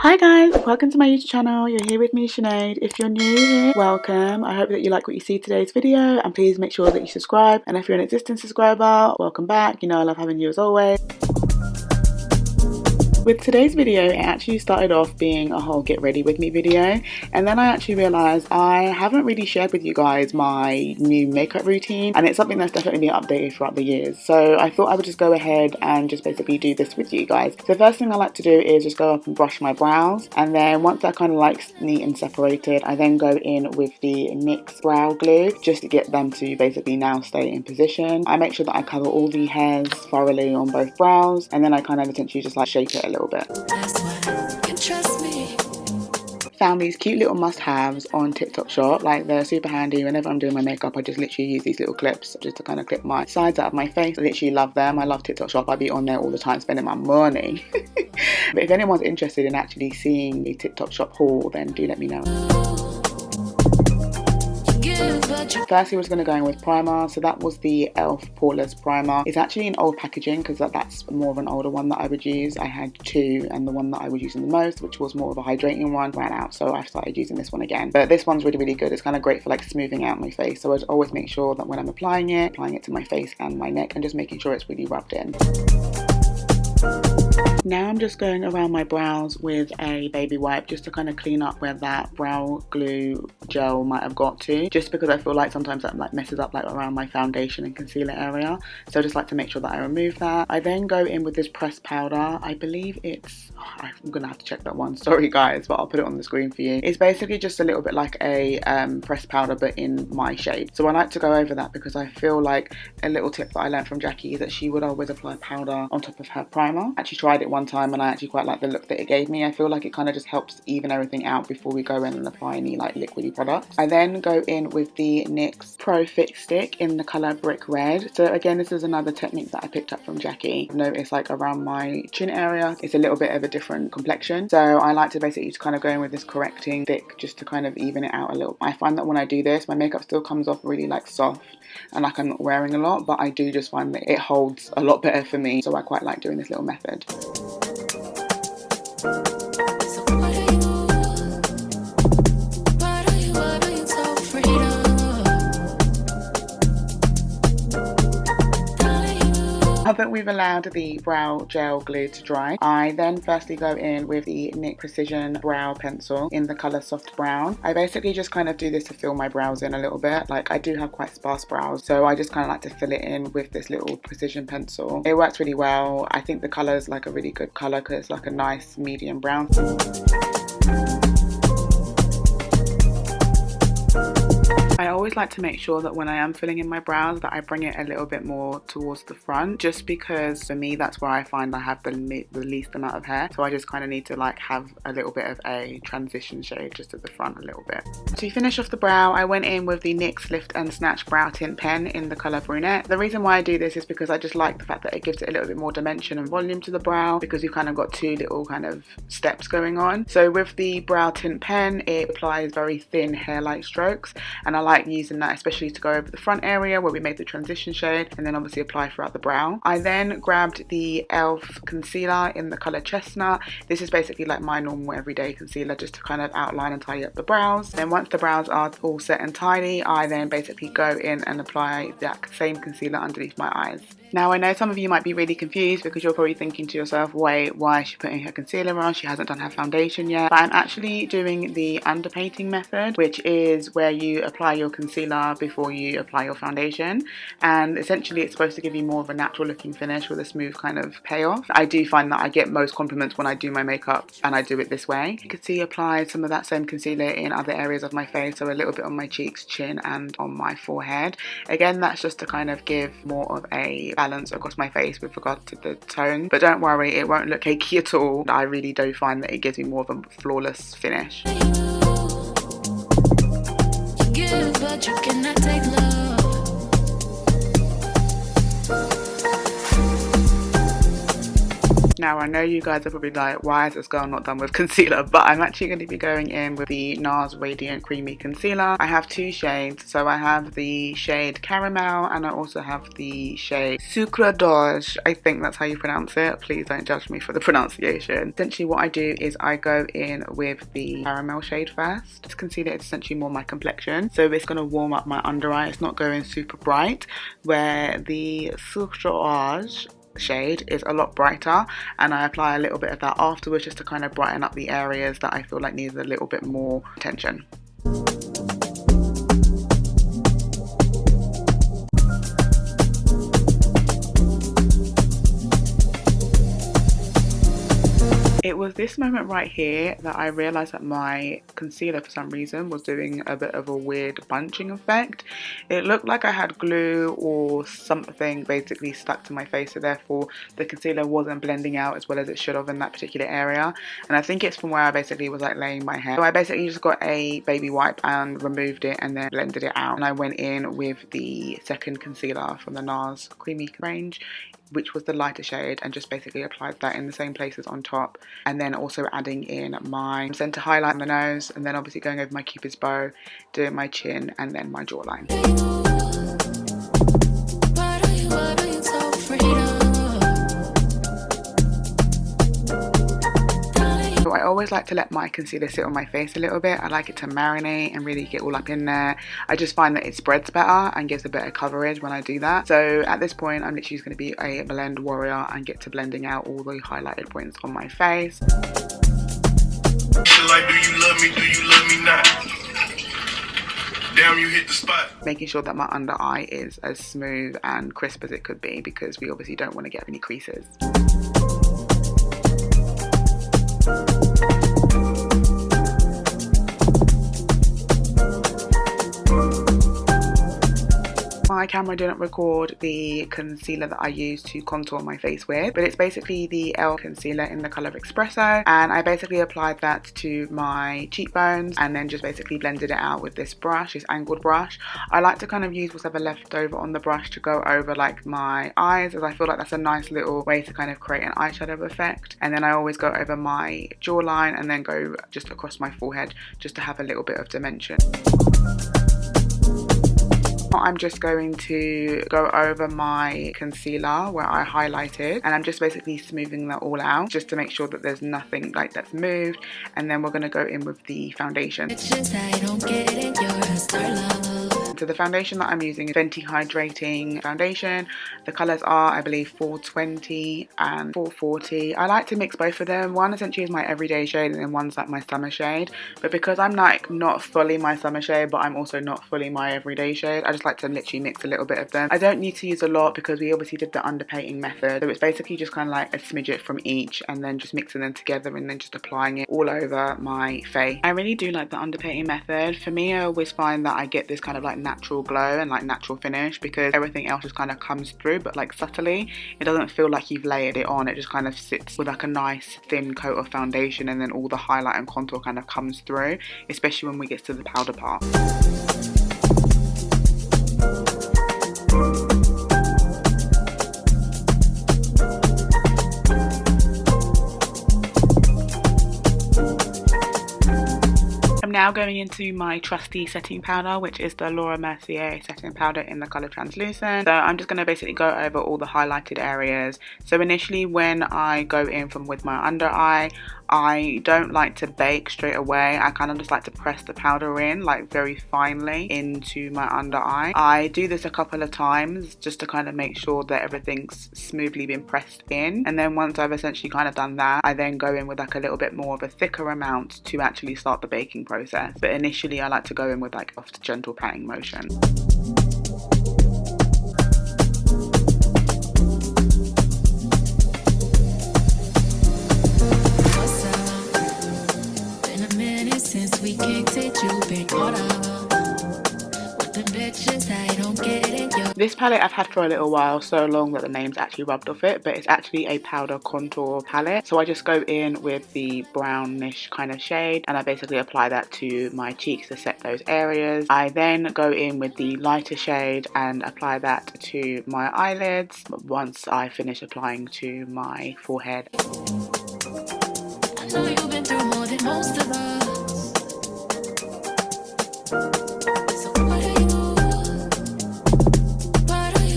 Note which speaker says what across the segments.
Speaker 1: Hi guys, welcome to my YouTube channel. You're here with me, Sinead. If you're new here, welcome. I hope that you like what you see today's video, and please make sure that you subscribe. And if you're an existing subscriber, welcome back. You know I love having you as always. With today's video, it actually started off being a whole get ready with me video, and then I actually realised I haven't really shared with you guys my new makeup routine, and it's something that's definitely been updated throughout the years. So I thought I would just go ahead and just basically do this with you guys. So the first thing I like to do is just go up and brush my brows, and then once they're kind of like neat and separated, I then go in with the NYX brow glue just to get them to basically now stay in position. I make sure that I cover all the hairs thoroughly on both brows, and then I kind of essentially just like shape it a little bit. Found these cute little must-haves on TikTok shop. Like, they're super handy. Whenever I'm doing my makeup, I just literally use these little clips just to kind of clip my sides out of my face. I literally love them. I love TikTok shop. I be on there all the time spending my money. But if anyone's interested in actually seeing the TikTok shop haul, then do let me know. Firstly, we're just going to go in with primer. So that was the e.l.f. Poreless Primer. It's actually in old packaging because that's more of an older one that I would use. I had two, and the one that I was using the most, which was more of a hydrating one, ran out. So I started using this one again. But this one's really, really good. It's kind of great for like smoothing out my face. So I always make sure that when I'm applying it to my face and my neck, and just making sure it's really rubbed in. Now I'm just going around my brows with a baby wipe just to kind of clean up where that brow glue gel might have got to, just because I feel like sometimes that like messes up like around my foundation and concealer area. So I just like to make sure that I remove that. I then go in with this pressed powder. I believe it's, I'm gonna have to check that one, sorry guys, but I'll put it on the screen for you. It's basically just a little bit like a pressed powder but in my shade. So I like to go over that because I feel like a little tip that I learned from Jackie is that she would always apply powder on top of her primer. I actually tried it one time and I actually quite like the look that it gave me. I feel like it kind of just helps even everything out before we go in and apply any like liquidy products. I then go in with the NYX Pro Fix Stick in the colour Brick Red. So again, this is another technique that I picked up from Jackie. I've noticed like around my chin area, it's a little bit of a different complexion. So I like to basically just kind of go in with this correcting stick just to kind of even it out a little. I find that when I do this, my makeup still comes off really like soft and like I'm not wearing a lot, but I do just find that it holds a lot better for me. So I quite like doing this little method. Now that we've allowed the brow gel glue to dry, I then firstly go in with the NYX Precision Brow Pencil in the colour Soft Brown. I basically just kind of do this to fill my brows in a little bit. Like, I do have quite sparse brows, so I just kind of like to fill it in with this little precision pencil. It works really well. I think the colour is like a really good colour because it's like a nice medium brown. I always like to make sure that when I am filling in my brows that I bring it a little bit more towards the front, just because for me that's where I find I have the least amount of hair. So I just kind of need to like have a little bit of a transition shade just at the front a little bit. To finish off the brow, I went in with the NYX Lift and Snatch Brow Tint Pen in the colour Brunette. The reason why I do this is because I just like the fact that it gives it a little bit more dimension and volume to the brow, because you've kind of got two little kind of steps going on. So with the brow tint pen, it applies very thin hair-like strokes, and I like using that especially to go over the front area where we made the transition shade, and then obviously apply throughout the brow. I then grabbed the e.l.f. concealer in the colour Chestnut. This is basically like my normal everyday concealer just to kind of outline and tidy up the brows. Then once the brows are all set and tidy, I then basically go in and apply that same concealer underneath my eyes. Now I know some of you might be really confused because you're probably thinking to yourself, wait, why is she putting her concealer on? She hasn't done her foundation yet. But I'm actually doing the underpainting method, which is where you apply your concealer before you apply your foundation. And essentially it's supposed to give you more of a natural looking finish with a smooth kind of payoff. I do find that I get most compliments when I do my makeup and I do it this way. You can see I applied some of that same concealer in other areas of my face, so a little bit on my cheeks, chin and on my forehead. Again, that's just to kind of give more of a balance across my face with regard to the tone, but don't worry, it won't look cakey at all. I really do find that it gives me more of a flawless finish. Now I know you guys are probably like, why is this girl not done with concealer? But I'm actually going to be going in with the Nars Radiant Creamy Concealer. I have two shades. So I have the shade Caramel and I also have the shade Sucre. I think that's how you pronounce it. Please don't judge me for the pronunciation. Essentially what I do is I go in with the Caramel shade first. This concealer is essentially more my complexion. So it's going to warm up my under eye. It's not going super bright, where the Sucre shade is a lot brighter, and I apply a little bit of that afterwards just to kind of brighten up the areas that I feel like needs a little bit more attention. It was this moment right here that I realised that my concealer for some reason was doing a bit of a weird bunching effect. It looked like I had glue or something basically stuck to my face, so therefore the concealer wasn't blending out as well as it should have in that particular area. And I think it's from where I basically was like laying my hair. So I basically just got a baby wipe and removed it and then blended it out. And I went in with the second concealer from the Nars Creamy range, which was the lighter shade, and just basically applied that in the same places on top, and then also adding in my centre highlight on the nose, and then obviously going over my Cupid's bow, doing my chin and then my jawline. So I always like to let my concealer sit on my face a little bit. I like it to marinate and really get all up in there. I just find that it spreads better and gives a better coverage when I do that. So at this point I'm literally just going to be a blend warrior and get to blending out all the highlighted points on my face.
Speaker 2: Like, do you love me? Do you love me not? Damn, you hit the spot.
Speaker 1: Making sure that my under eye is as smooth and crisp as it could be, because we obviously don't want to get any creases. My camera didn't record the concealer that I use to contour my face with, but it's basically the e.l.f. concealer in the colour Espresso, and I basically applied that to my cheekbones and then just basically blended it out with this brush, this angled brush. I like to kind of use whatever left over on the brush to go over like my eyes, as I feel like that's a nice little way to kind of create an eyeshadow effect. And then I always go over my jawline and then go just across my forehead just to have a little bit of dimension. I'm just going to go over my concealer where I highlighted, and I'm just basically smoothing that all out just to make sure that there's nothing like that's moved. And then we're going to go in with the foundation. So the foundation that I'm using is Fenty Hydrating foundation. The colours are, I believe, 420 and 440. I like to mix both of them. One essentially is my everyday shade and then one's like my summer shade. But because I'm like not fully my summer shade, but I'm also not fully my everyday shade, I just like to literally mix a little bit of them. I don't need to use a lot because we obviously did the underpainting method. So it's basically just kind of like a smidget from each and then just mixing them together and then just applying it all over my face. I really do like the underpainting method. For me, I always find that I get this kind of like natural glow and like natural finish because everything else just kind of comes through, but like subtly. It doesn't feel like you've layered it on. It just kind of sits with like a nice thin coat of foundation, and then all the highlight and contour kind of comes through, especially when we get to the powder part. I'm now going into my trusty setting powder, which is the Mercier setting powder in the colour Translucent. So I'm just going to basically go over all the highlighted areas. So initially when I go in from with my under eye, I don't like to bake straight away. I kind of just like to press the powder in like very finely into my under eye. I do this a couple of times just to kind of make sure that everything's smoothly been pressed in, and then once I've essentially kind of done that, I then go in with like a little bit more of a thicker amount to actually start the baking process. But initially I like to go in with like a gentle patting motion.
Speaker 3: We kicked it, you been caught up with the bitches, I don't get it, yo.
Speaker 1: This palette I've had for a little while, so long that the name's actually rubbed off it, but it's actually a powder contour palette. So I just go in with the brownish kind of shade and I basically apply that to my cheeks to set those areas. I then go in with the lighter shade and apply that to my eyelids once I finish applying to my forehead.
Speaker 3: I know you've been through more than most of us. So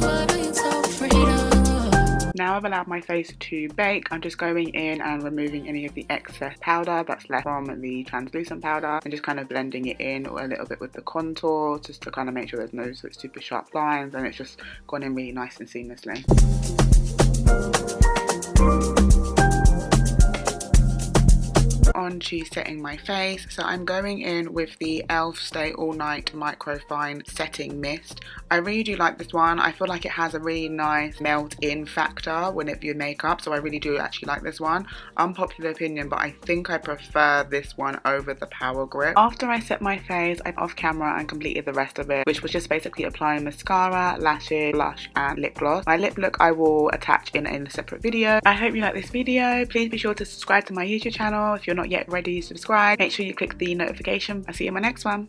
Speaker 3: what are you so afraid of?
Speaker 1: Now I've allowed my face to bake, I'm just going in and removing any of the excess powder that's left from the translucent powder and just kind of blending it in a little bit with the contour just to kind of make sure there's no super sharp lines and it's just gone in really nice and seamlessly. On to setting my face, so I'm going in with the e.l.f. Stay All Night Microfine Setting Mist. I really do like this one. I feel like it has a really nice melt in factor when it viewed makeup, so I really do actually like this one. Unpopular opinion, but I think I prefer this one over the Power Grip. After I set my face, I'm off camera and completed the rest of it, which was just basically applying mascara, lashes, blush and lip gloss. My lip look I will attach in a separate video. I hope you like this video. Please be sure to subscribe to my YouTube channel if you're not yet ready to subscribe. Make sure you click the notification. I'll see you in my next one.